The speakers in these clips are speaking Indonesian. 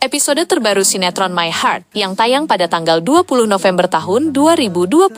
episode terbaru sinetron My Heart yang tayang pada tanggal 20 November tahun 2024.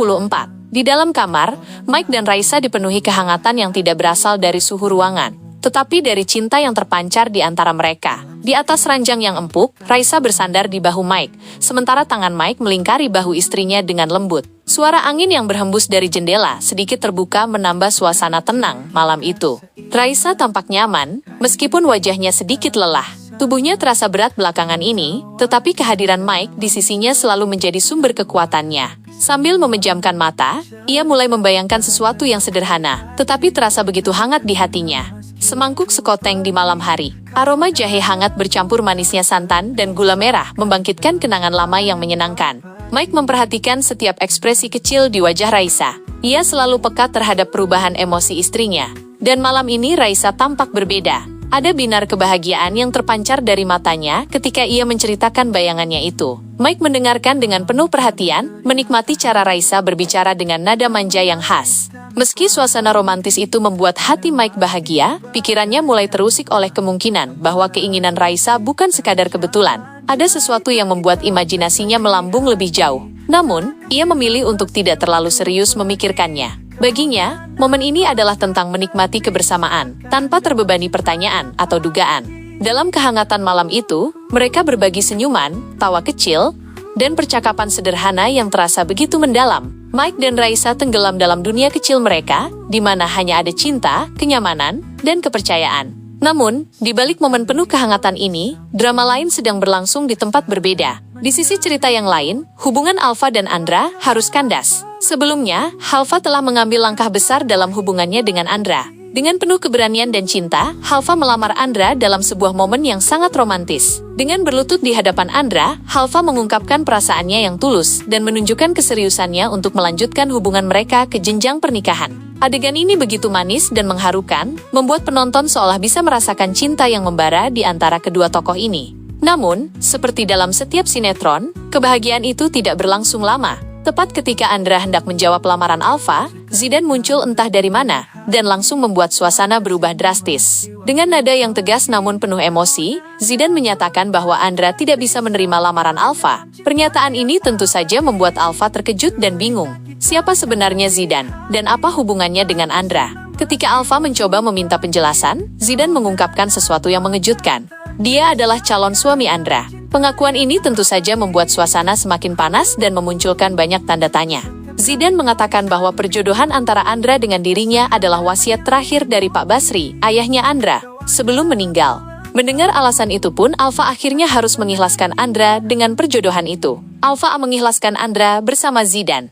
Di dalam kamar, Mike dan Raisa dipenuhi kehangatan yang tidak berasal dari suhu ruangan, tetapi dari cinta yang terpancar di antara mereka. Di atas ranjang yang empuk, Raisa bersandar di bahu Mike, sementara tangan Mike melingkari bahu istrinya dengan lembut. Suara angin yang berhembus dari jendela sedikit terbuka menambah suasana tenang malam itu. Raisa tampak nyaman, meskipun wajahnya sedikit lelah. Tubuhnya terasa berat belakangan ini, tetapi kehadiran Mike di sisinya selalu menjadi sumber kekuatannya. Sambil memejamkan mata, ia mulai membayangkan sesuatu yang sederhana, tetapi terasa begitu hangat di hatinya. Semangkuk sekoteng di malam hari. Aroma jahe hangat bercampur manisnya santan dan gula merah membangkitkan kenangan lama yang menyenangkan. Mike memperhatikan setiap ekspresi kecil di wajah Raisa. Ia selalu peka terhadap perubahan emosi istrinya. Dan malam ini Raisa tampak berbeda. Ada binar kebahagiaan yang terpancar dari matanya ketika ia menceritakan bayangannya itu. Mike mendengarkan dengan penuh perhatian, menikmati cara Raisa berbicara dengan nada manja yang khas. Meski suasana romantis itu membuat hati Mike bahagia, pikirannya mulai terusik oleh kemungkinan bahwa keinginan Raisa bukan sekadar kebetulan. Ada sesuatu yang membuat imajinasinya melambung lebih jauh. Namun, ia memilih untuk tidak terlalu serius memikirkannya. Baginya, momen ini adalah tentang menikmati kebersamaan, tanpa terbebani pertanyaan atau dugaan. Dalam kehangatan malam itu, mereka berbagi senyuman, tawa kecil, dan percakapan sederhana yang terasa begitu mendalam. Mike dan Raisa tenggelam dalam dunia kecil mereka, di mana hanya ada cinta, kenyamanan, dan kepercayaan. Namun, di balik momen penuh kehangatan ini, drama lain sedang berlangsung di tempat berbeda. Di sisi cerita yang lain, hubungan Alpha dan Andra harus kandas. Sebelumnya, Alpha telah mengambil langkah besar dalam hubungannya dengan Andra. Dengan penuh keberanian dan cinta, Alpha melamar Andra dalam sebuah momen yang sangat romantis. Dengan berlutut di hadapan Andra, Alpha mengungkapkan perasaannya yang tulus dan menunjukkan keseriusannya untuk melanjutkan hubungan mereka ke jenjang pernikahan. Adegan ini begitu manis dan mengharukan, membuat penonton seolah bisa merasakan cinta yang membara di antara kedua tokoh ini. Namun, seperti dalam setiap sinetron, kebahagiaan itu tidak berlangsung lama. Tepat ketika Andra hendak menjawab lamaran Alpha, Zidane muncul entah dari mana, dan langsung membuat suasana berubah drastis. Dengan nada yang tegas namun penuh emosi, Zidane menyatakan bahwa Andra tidak bisa menerima lamaran Alpha. Pernyataan ini tentu saja membuat Alpha terkejut dan bingung. Siapa sebenarnya Zidane, dan apa hubungannya dengan Andra? Ketika Alpha mencoba meminta penjelasan, Zidane mengungkapkan sesuatu yang mengejutkan. Dia adalah calon suami Andra. Pengakuan ini tentu saja membuat suasana semakin panas dan memunculkan banyak tanda tanya. Zidane mengatakan bahwa perjodohan antara Andra dengan dirinya adalah wasiat terakhir dari Pak Basri, ayahnya Andra, sebelum meninggal. Mendengar alasan itu pun, Alpha akhirnya harus mengikhlaskan Andra dengan perjodohan itu. Alpha mengikhlaskan Andra bersama Zidane.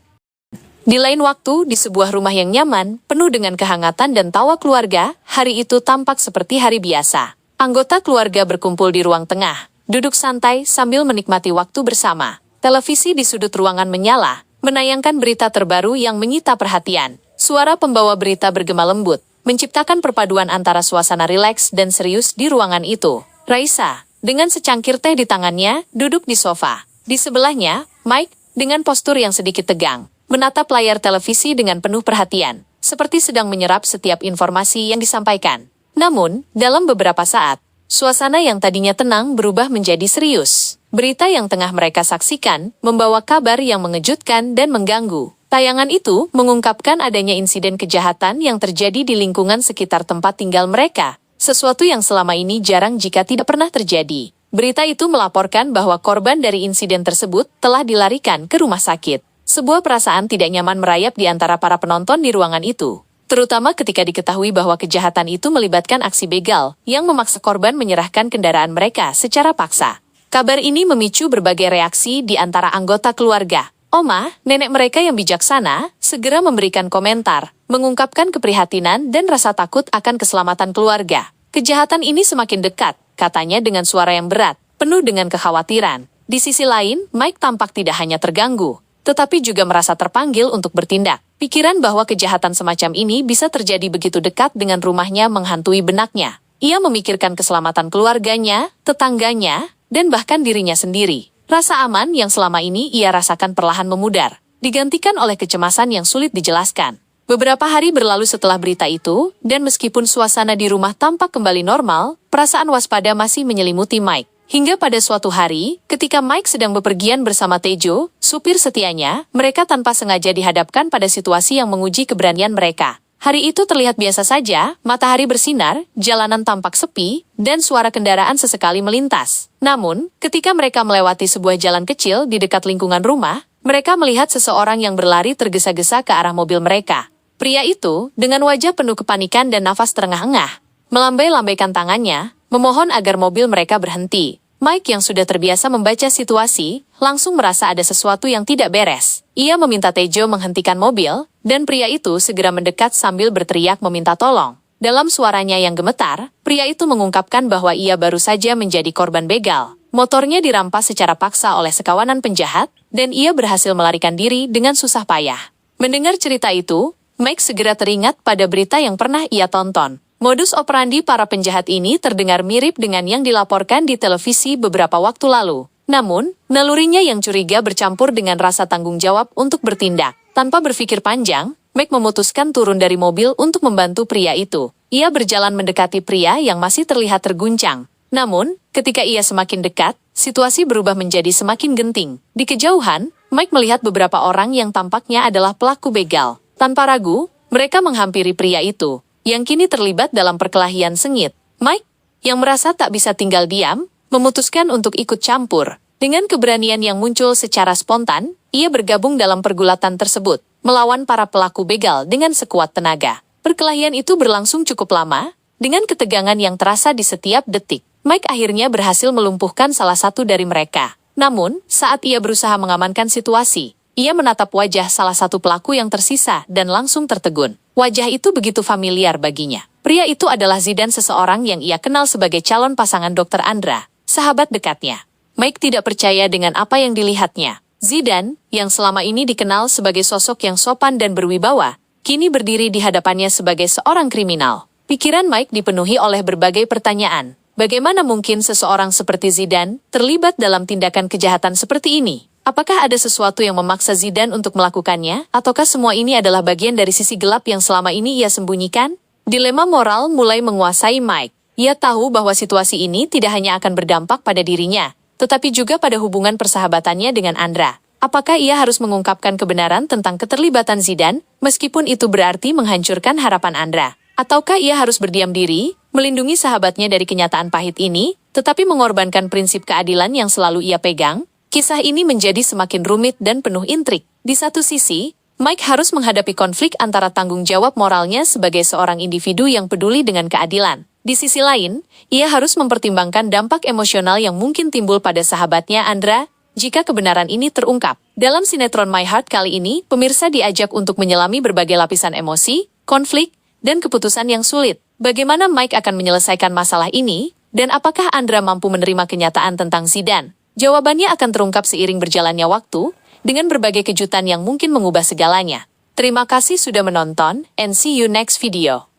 Di lain waktu, di sebuah rumah yang nyaman, penuh dengan kehangatan dan tawa keluarga, hari itu tampak seperti hari biasa. Anggota keluarga berkumpul di ruang tengah, duduk santai sambil menikmati waktu bersama. Televisi di sudut ruangan menyala, menayangkan berita terbaru yang menyita perhatian. Suara pembawa berita bergema lembut, menciptakan perpaduan antara suasana rileks dan serius di ruangan itu. Raisa, dengan secangkir teh di tangannya, duduk di sofa. Di sebelahnya, Mike, dengan postur yang sedikit tegang, menatap layar televisi dengan penuh perhatian, seperti sedang menyerap setiap informasi yang disampaikan. Namun, dalam beberapa saat, suasana yang tadinya tenang berubah menjadi serius. Berita yang tengah mereka saksikan membawa kabar yang mengejutkan dan mengganggu. Tayangan itu mengungkapkan adanya insiden kejahatan yang terjadi di lingkungan sekitar tempat tinggal mereka, sesuatu yang selama ini jarang jika tidak pernah terjadi. Berita itu melaporkan bahwa korban dari insiden tersebut telah dilarikan ke rumah sakit. Sebuah perasaan tidak nyaman merayap di antara para penonton di ruangan itu. Terutama ketika diketahui bahwa kejahatan itu melibatkan aksi begal yang memaksa korban menyerahkan kendaraan mereka secara paksa. Kabar ini memicu berbagai reaksi di antara anggota keluarga. Oma, nenek mereka yang bijaksana, segera memberikan komentar, mengungkapkan keprihatinan dan rasa takut akan keselamatan keluarga. Kejahatan ini semakin dekat, katanya dengan suara yang berat, penuh dengan kekhawatiran. Di sisi lain, Mike tampak tidak hanya terganggu, tetapi juga merasa terpanggil untuk bertindak. Pikiran bahwa kejahatan semacam ini bisa terjadi begitu dekat dengan rumahnya menghantui benaknya. Ia memikirkan keselamatan keluarganya, tetangganya, dan bahkan dirinya sendiri. Rasa aman yang selama ini ia rasakan perlahan memudar, digantikan oleh kecemasan yang sulit dijelaskan. Beberapa hari berlalu setelah berita itu, dan meskipun suasana di rumah tampak kembali normal, perasaan waspada masih menyelimuti Mike. Hingga pada suatu hari, ketika Mike sedang bepergian bersama Tejo, supir setianya, mereka tanpa sengaja dihadapkan pada situasi yang menguji keberanian mereka. Hari itu terlihat biasa saja, matahari bersinar, jalanan tampak sepi, dan suara kendaraan sesekali melintas. Namun, ketika mereka melewati sebuah jalan kecil di dekat lingkungan rumah, mereka melihat seseorang yang berlari tergesa-gesa ke arah mobil mereka. Pria itu, dengan wajah penuh kepanikan dan nafas terengah-engah, melambai-lambaikan tangannya, memohon agar mobil mereka berhenti. Mike yang sudah terbiasa membaca situasi, langsung merasa ada sesuatu yang tidak beres. Ia meminta Tejo menghentikan mobil, dan pria itu segera mendekat sambil berteriak meminta tolong. Dalam suaranya yang gemetar, pria itu mengungkapkan bahwa ia baru saja menjadi korban begal. Motornya dirampas secara paksa oleh sekawanan penjahat, dan ia berhasil melarikan diri dengan susah payah. Mendengar cerita itu, Mike segera teringat pada berita yang pernah ia tonton. Modus operandi para penjahat ini terdengar mirip dengan yang dilaporkan di televisi beberapa waktu lalu. Namun, nalurinya yang curiga bercampur dengan rasa tanggung jawab untuk bertindak. Tanpa berpikir panjang, Mike memutuskan turun dari mobil untuk membantu pria itu. Ia berjalan mendekati pria yang masih terlihat terguncang. Namun, ketika ia semakin dekat, situasi berubah menjadi semakin genting. Di kejauhan, Mike melihat beberapa orang yang tampaknya adalah pelaku begal. Tanpa ragu, mereka menghampiri pria itu, yang kini terlibat dalam perkelahian sengit. Mike, yang merasa tak bisa tinggal diam, memutuskan untuk ikut campur. Dengan keberanian yang muncul secara spontan, ia bergabung dalam pergulatan tersebut, melawan para pelaku begal dengan sekuat tenaga. Perkelahian itu berlangsung cukup lama, dengan ketegangan yang terasa di setiap detik. Mike akhirnya berhasil melumpuhkan salah satu dari mereka. Namun, saat ia berusaha mengamankan situasi, ia menatap wajah salah satu pelaku yang tersisa dan langsung tertegun. Wajah itu begitu familiar baginya. Pria itu adalah Zidan, seseorang yang ia kenal sebagai calon pasangan Dr. Andra, sahabat dekatnya. Mike tidak percaya dengan apa yang dilihatnya. Zidan, yang selama ini dikenal sebagai sosok yang sopan dan berwibawa, kini berdiri di hadapannya sebagai seorang kriminal. Pikiran Mike dipenuhi oleh berbagai pertanyaan. Bagaimana mungkin seseorang seperti Zidan terlibat dalam tindakan kejahatan seperti ini? Apakah ada sesuatu yang memaksa Zidan untuk melakukannya, ataukah semua ini adalah bagian dari sisi gelap yang selama ini ia sembunyikan? Dilema moral mulai menguasai Mike. Ia tahu bahwa situasi ini tidak hanya akan berdampak pada dirinya, tetapi juga pada hubungan persahabatannya dengan Andra. Apakah ia harus mengungkapkan kebenaran tentang keterlibatan Zidan, meskipun itu berarti menghancurkan harapan Andra? Ataukah ia harus berdiam diri, melindungi sahabatnya dari kenyataan pahit ini, tetapi mengorbankan prinsip keadilan yang selalu ia pegang? Kisah ini menjadi semakin rumit dan penuh intrik. Di satu sisi, Mike harus menghadapi konflik antara tanggung jawab moralnya sebagai seorang individu yang peduli dengan keadilan. Di sisi lain, ia harus mempertimbangkan dampak emosional yang mungkin timbul pada sahabatnya Andra jika kebenaran ini terungkap. Dalam sinetron My Heart kali ini, pemirsa diajak untuk menyelami berbagai lapisan emosi, konflik, dan keputusan yang sulit. Bagaimana Mike akan menyelesaikan masalah ini, dan apakah Andra mampu menerima kenyataan tentang Zidan? Jawabannya akan terungkap seiring berjalannya waktu, dengan berbagai kejutan yang mungkin mengubah segalanya. Terima kasih sudah menonton, and see you next video.